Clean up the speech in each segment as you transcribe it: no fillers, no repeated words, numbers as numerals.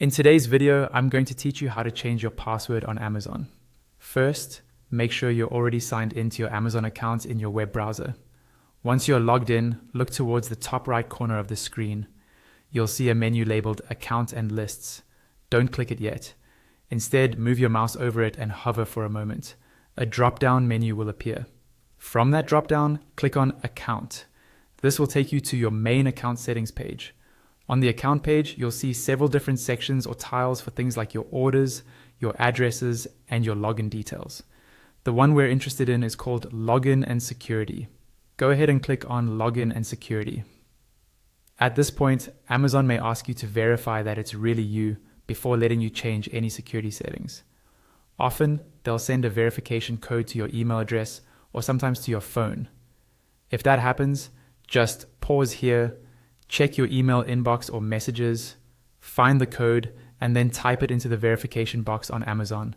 In today's video, I'm going to teach you how to change your password on Amazon. First, make sure you're already signed into your Amazon account in your web browser. Once you're logged in, look towards the top right corner of the screen. You'll see a menu labeled Account and Lists. Don't click it yet. Instead, move your mouse over it and hover for a moment. A drop-down menu will appear. From that drop-down, click on Account. This will take you to your main account settings page. On the account page, you'll see several different sections or tiles for things like your orders, your addresses, and your login details. The one we're interested in is called Login and Security. Go ahead and click on Login and Security. At this point, Amazon may ask you to verify that it's really you before letting you change any security settings. Often, they'll send a verification code to your email address or sometimes to your phone. If that happens, just pause here, check your email inbox or messages, find the code, and then type it into the verification box on Amazon.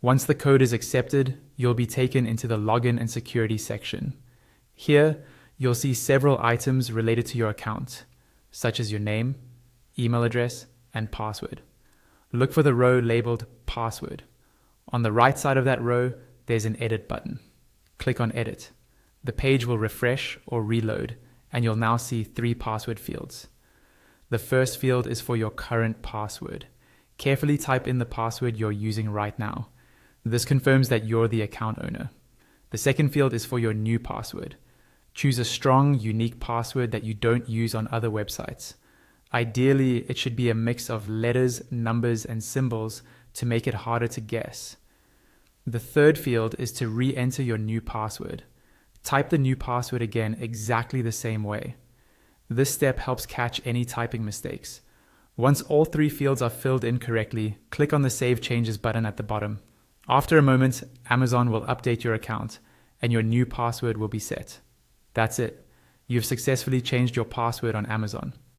Once the code is accepted, you'll be taken into the Login and Security section. Here, you'll see several items related to your account, such as your name, email address, and password. Look for the row labeled Password. On the right side of that row, there's an Edit button. Click on Edit. The page will refresh or reload, and you'll now see 3 password fields. The first field is for your current password. Carefully type in the password you're using right now. This confirms that you're the account owner. The second field is for your new password. Choose a strong, unique password that you don't use on other websites. Ideally, it should be a mix of letters, numbers, and symbols to make it harder to guess. The third field is to re-enter your new password. Type the new password again exactly the same way. This step helps catch any typing mistakes. Once all 3 fields are filled in correctly, click on the Save Changes button at the bottom. After a moment, Amazon will update your account and your new password will be set. That's it. You've successfully changed your password on Amazon.